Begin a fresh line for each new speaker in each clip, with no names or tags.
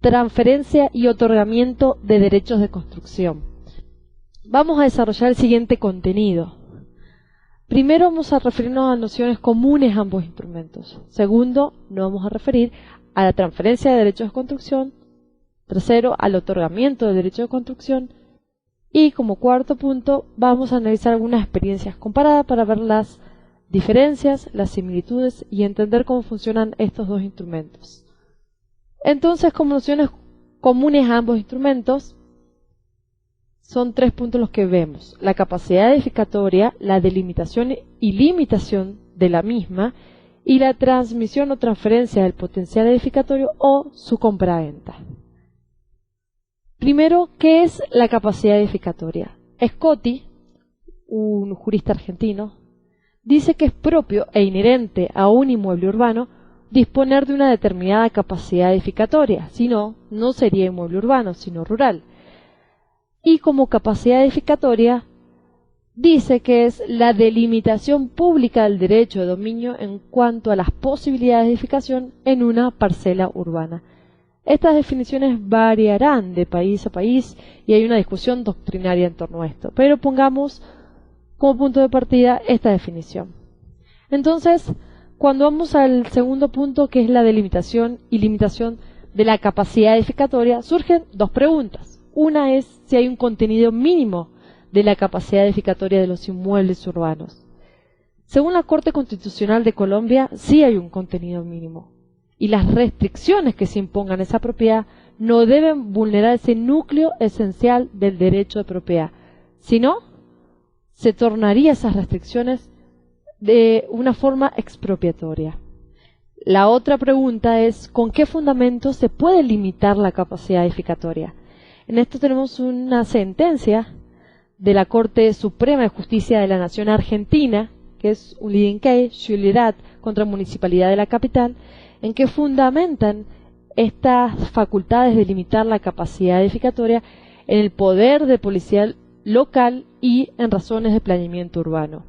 transferencia y otorgamiento de derechos de construcción. Vamos a desarrollar el siguiente contenido. Primero vamos a referirnos a nociones comunes a ambos instrumentos. Segundo, nos vamos a referir a la transferencia de derechos de construcción. Tercero, al otorgamiento del derecho de construcción. Y como cuarto punto, vamos a analizar algunas experiencias comparadas para ver las diferencias, las similitudes y entender cómo funcionan estos dos instrumentos. Entonces, como nociones comunes a ambos instrumentos, son 3 puntos los que vemos: la capacidad edificatoria, la delimitación y limitación de la misma, y la transmisión o transferencia del potencial edificatorio o su compraventa. Primero, ¿qué es la capacidad edificatoria? Scotti, un jurista argentino, dice que es propio e inherente a un inmueble urbano disponer de una determinada capacidad edificatoria, si no, no sería inmueble urbano, sino rural. Y como capacidad edificatoria, dice que es la delimitación pública del derecho de dominio en cuanto a las posibilidades de edificación en una parcela urbana. Estas definiciones variarán de país a país y hay una discusión doctrinaria en torno a esto, pero pongamos como punto de partida esta definición. Entonces, cuando vamos al segundo punto, que es la delimitación y limitación de la capacidad edificatoria, surgen dos preguntas. Una es si hay un contenido mínimo de la capacidad edificatoria de los inmuebles urbanos. Según la Corte Constitucional de Colombia, sí hay un contenido mínimo, y las restricciones que se impongan a esa propiedad no deben vulnerar ese núcleo esencial del derecho de propiedad, sino se tornaría esas restricciones de una forma expropiatoria. La otra pregunta es, ¿con qué fundamento se puede limitar la capacidad edificatoria? En esto tenemos una sentencia de la Corte Suprema de Justicia de la Nación Argentina, que es un leading case, Julirat contra Municipalidad de la Capital, en que fundamentan estas facultades de limitar la capacidad edificatoria en el poder de policía local y en razones de planeamiento urbano.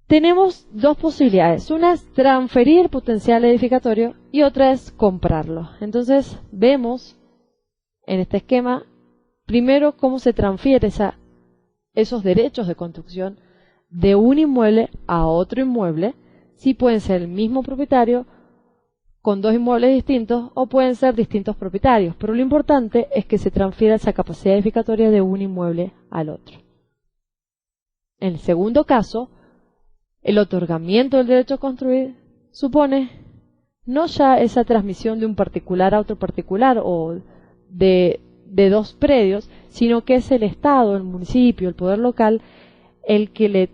Tenemos dos posibilidades. Una es transferir potencial edificatorio y otra es comprarlo. Entonces vemos en este esquema primero cómo se transfiere esos derechos de construcción de un inmueble a otro inmueble. Sí pueden ser el mismo propietario con dos inmuebles distintos o pueden ser distintos propietarios, pero lo importante es que se transfiera esa capacidad edificatoria de un inmueble al otro. En el segundo caso, el otorgamiento del derecho a construir supone no ya esa transmisión de un particular a otro particular o de dos predios, sino que es el Estado, el municipio, el poder local, el que le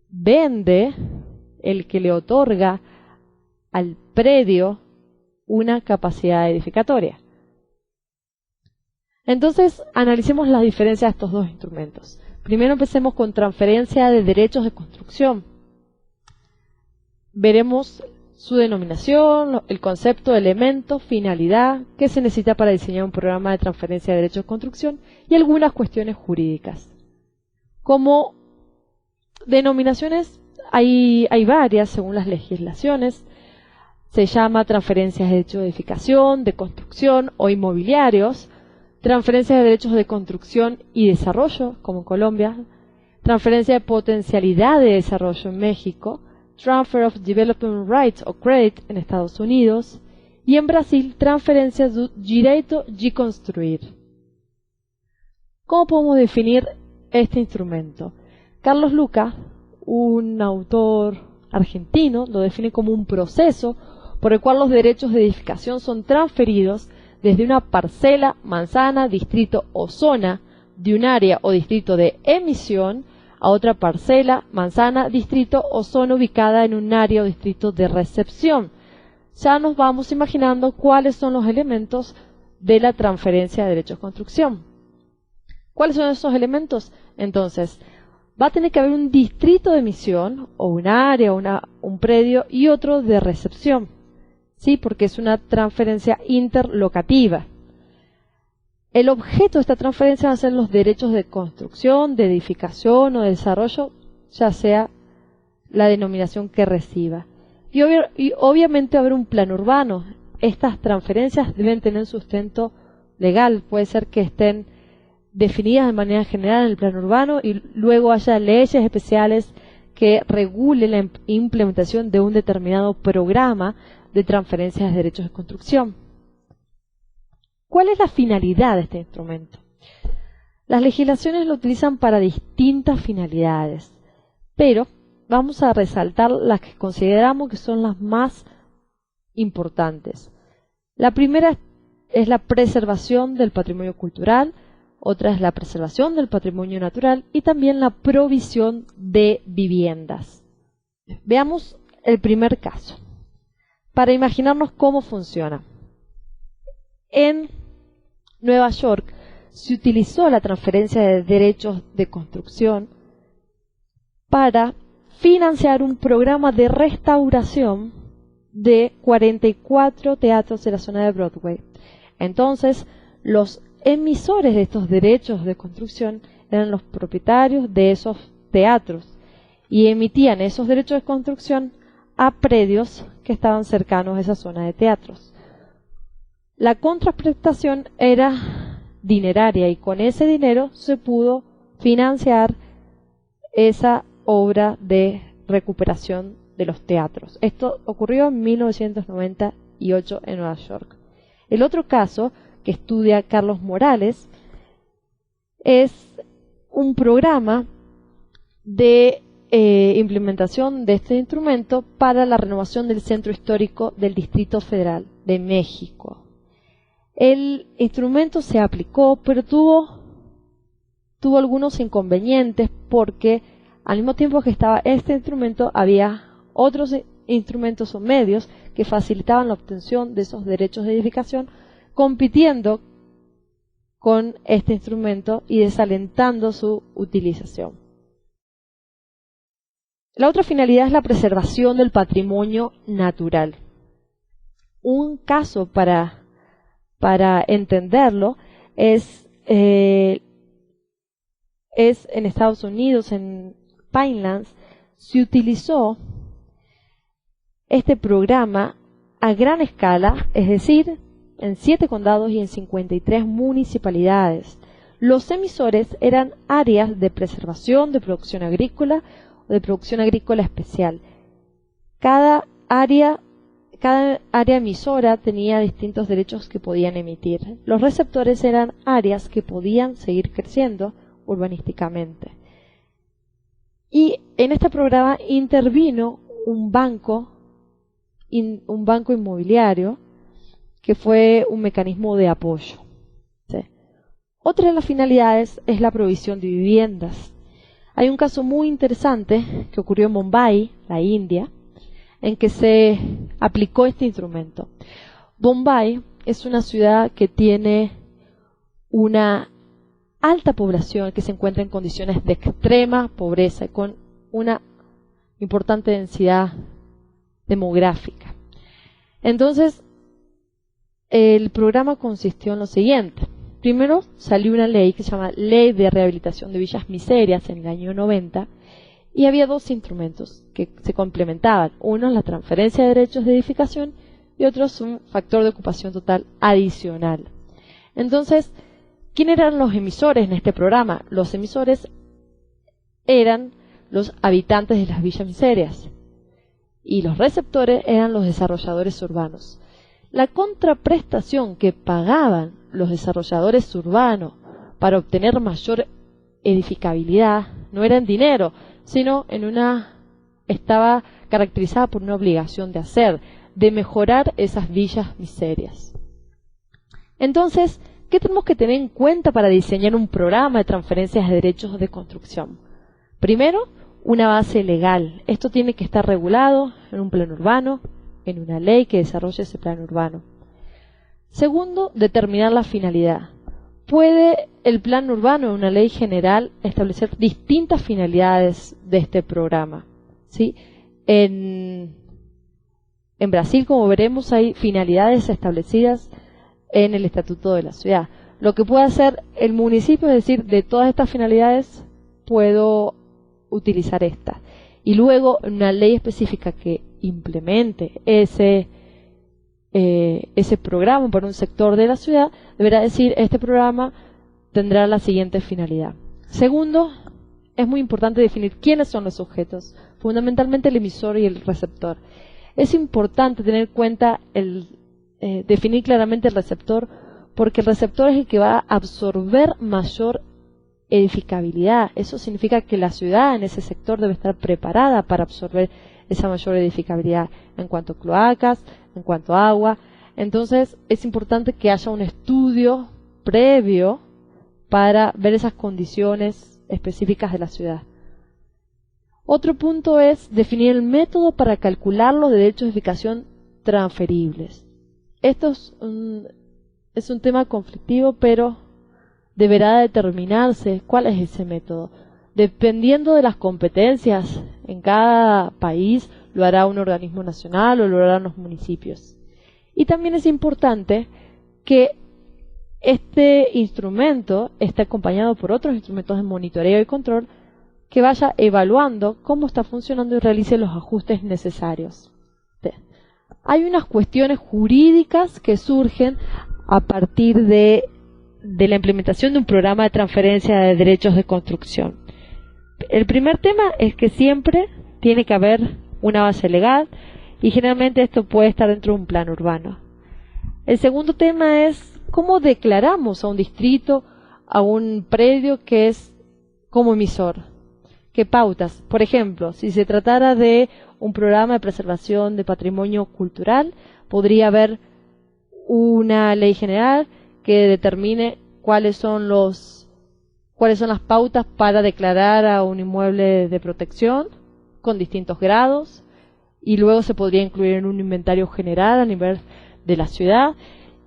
vende, el que le otorga al predio una capacidad edificatoria. Entonces, analicemos las diferencias de estos dos instrumentos. Primero empecemos con transferencia de derechos de construcción. Veremos su denominación, el concepto, elemento, finalidad, qué se necesita para diseñar un programa de transferencia de derechos de construcción y algunas cuestiones jurídicas. Como denominaciones hay varias según las legislaciones. Se llama transferencias de derechos de edificación, de construcción o inmobiliarios, transferencias de derechos de construcción y desarrollo, como en Colombia, transferencia de potencialidad de desarrollo en México, Transfer of Development Rights o Credit en Estados Unidos, y en Brasil, transferencia do direito de construir. ¿Cómo podemos definir este instrumento? Carlos Luca, un autor argentino, lo define como un proceso por el cual los derechos de edificación son transferidos desde una parcela, manzana, distrito o zona de un área o distrito de emisión a otra parcela, manzana, distrito o zona ubicada en un área o distrito de recepción. Ya nos vamos imaginando cuáles son los elementos de la transferencia de derechos de construcción. ¿Cuáles son esos elementos? Entonces, va a tener que haber un distrito de emisión o un área, un predio y otro de recepción, ¿sí? Porque es una transferencia interlocativa. El objeto de esta transferencia van a ser los derechos de construcción, de edificación o de desarrollo, ya sea la denominación que reciba. Y obviamente va a haber un plan urbano. estas transferencias deben tener sustento legal, puede ser que estén definidas de manera general en el plano urbano y luego haya leyes especiales que regulen la implementación de un determinado programa de transferencias de derechos de construcción. ¿Cuál es la finalidad de este instrumento? Las legislaciones lo utilizan para distintas finalidades, pero vamos a resaltar las que consideramos que son las más importantes. La primera es la preservación del patrimonio cultural, otra es la preservación del patrimonio natural y también la provisión de viviendas. Veamos el primer caso, para imaginarnos cómo funciona. En Nueva York se utilizó la transferencia de derechos de construcción para financiar un programa de restauración de 44 teatros de la zona de Broadway. Entonces, los emisores de estos derechos de construcción eran los propietarios de esos teatros y emitían esos derechos de construcción a predios que estaban cercanos a esa zona de teatros. La contraprestación era dineraria y con ese dinero se pudo financiar esa obra de recuperación de los teatros. Esto ocurrió en 1998 en Nueva York. El otro caso que estudia Carlos Morales es un programa de implementación de este instrumento para la renovación del centro histórico del Distrito Federal de México. El instrumento se aplicó, pero tuvo algunos inconvenientes porque al mismo tiempo que estaba este instrumento había otros instrumentos o medios que facilitaban la obtención de esos derechos de edificación, compitiendo con este instrumento y desalentando su utilización. La otra finalidad es la preservación del patrimonio natural. Un caso para entenderlo es en Estados Unidos, en Pinelands, se utilizó este programa a gran escala, es decir, en 7 condados y en 53 municipalidades. Los emisores eran áreas de preservación, de producción agrícola o de producción agrícola especial. Cada área emisora tenía distintos derechos que podían emitir. Los receptores eran áreas que podían seguir creciendo urbanísticamente. Y en este programa intervino un banco inmobiliario que fue un mecanismo de apoyo. ¿Sí? Otra de las finalidades es la provisión de viviendas. Hay un caso muy interesante que ocurrió en Bombay, la India, en que se aplicó este instrumento. Bombay es una ciudad que tiene una alta población que se encuentra en condiciones de extrema pobreza, con una importante densidad demográfica. Entonces, el programa consistió en lo siguiente. Primero salió una ley que se llama Ley de Rehabilitación de Villas Miserias en el año 90 y había 2 instrumentos que se complementaban. Uno es la transferencia de derechos de edificación y otro es un factor de ocupación total adicional. Entonces, ¿quién eran los emisores en este programa? Los emisores eran los habitantes de las villas miserias y los receptores eran los desarrolladores urbanos. La contraprestación que pagaban los desarrolladores urbanos para obtener mayor edificabilidad no era en dinero, sino estaba caracterizada por una obligación de hacer, de mejorar esas villas miserias. Entonces, ¿qué tenemos que tener en cuenta para diseñar un programa de transferencias de derechos de construcción? Primero, una base legal. Esto tiene que estar regulado en un plano urbano, en una ley que desarrolle ese plan urbano. Segundo, determinar la finalidad. ¿Puede el plan urbano en una ley general establecer distintas finalidades de este programa? ¿Sí? En Brasil, como veremos, hay finalidades establecidas en el Estatuto de la Ciudad. Lo que puede hacer el municipio es decir, de todas estas finalidades puedo utilizar estas. Y luego una ley específica que implemente ese programa para un sector de la ciudad, deberá decir: este programa tendrá la siguiente finalidad. Segundo, es muy importante definir quiénes son los sujetos, fundamentalmente el emisor y el receptor. Es importante tener en cuenta definir claramente el receptor, porque el receptor es el que va a absorber mayor edificabilidad. Eso significa que la ciudad en ese sector debe estar preparada para absorber esa mayor edificabilidad en cuanto a cloacas, en cuanto a agua. Entonces es importante que haya un estudio previo para ver esas condiciones específicas de la ciudad. Otro punto es definir el método para calcular los derechos de edificación transferibles. Esto es un tema conflictivo, pero deberá determinarse cuál es ese método. Dependiendo de las competencias en cada país, lo hará un organismo nacional o lo harán los municipios. Y también es importante que este instrumento esté acompañado por otros instrumentos de monitoreo y control que vaya evaluando cómo está funcionando y realice los ajustes necesarios. Hay unas cuestiones jurídicas que surgen a partir de la implementación de un programa de transferencia de derechos de construcción. El primer tema es que siempre tiene que haber una base legal y generalmente esto puede estar dentro de un plan urbano. El segundo tema es cómo declaramos a un distrito, a un predio que es como emisor. ¿Qué pautas? Por ejemplo, si se tratara de un programa de preservación de patrimonio cultural, podría haber una ley general que determine cuáles son las pautas para declarar a un inmueble de protección con distintos grados, y luego se podría incluir en un inventario general a nivel de la ciudad,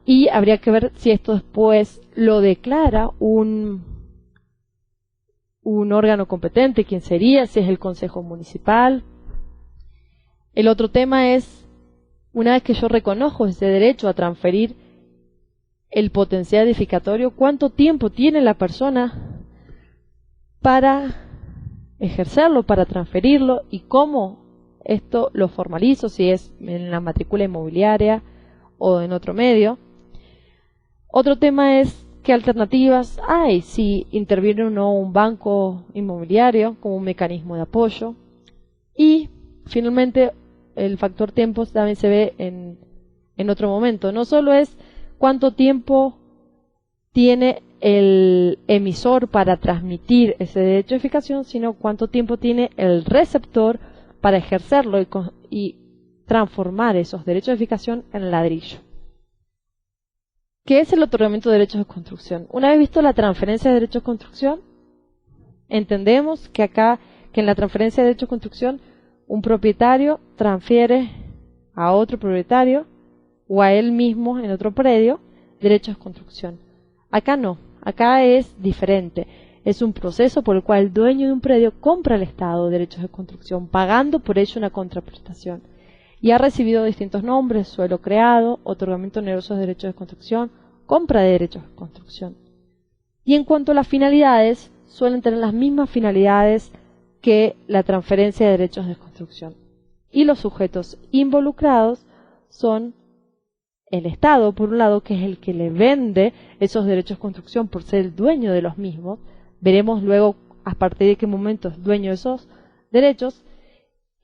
y habría que ver si esto después lo declara un órgano competente. ¿Quién sería? Si es el Consejo Municipal. El otro tema es, una vez que yo reconozco ese derecho a transferir el potencial edificatorio, ¿cuánto tiempo tiene la persona para ejercerlo, para transferirlo, y cómo esto lo formalizo, si es en la matrícula inmobiliaria o en otro medio? Otro tema es qué alternativas hay, si interviene o no un banco inmobiliario como un mecanismo de apoyo. Y finalmente el factor tiempo también se ve en otro momento. No solo es cuánto tiempo tiene el emisor para transmitir ese derecho de edificación, sino cuánto tiempo tiene el receptor para ejercerlo y transformar esos derechos de edificación en ladrillo. ¿Qué es el otorgamiento de derechos de construcción? Una vez visto la transferencia de derechos de construcción, entendemos que en la transferencia de derechos de construcción, un propietario transfiere a otro propietario o a él mismo en otro predio derechos de construcción. Acá no, acá es diferente. Es un proceso por el cual el dueño de un predio compra al Estado derechos de construcción, pagando por ello una contraprestación. Y ha recibido distintos nombres: suelo creado, otorgamiento oneroso de derechos de construcción, compra de derechos de construcción. Y en cuanto a las finalidades, suelen tener las mismas finalidades que la transferencia de derechos de construcción. Y los sujetos involucrados son el Estado, por un lado, que es el que le vende esos derechos de construcción por ser el dueño de los mismos. Veremos luego a partir de qué momento es dueño de esos derechos.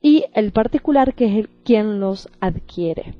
Y el particular, que es quien los adquiere.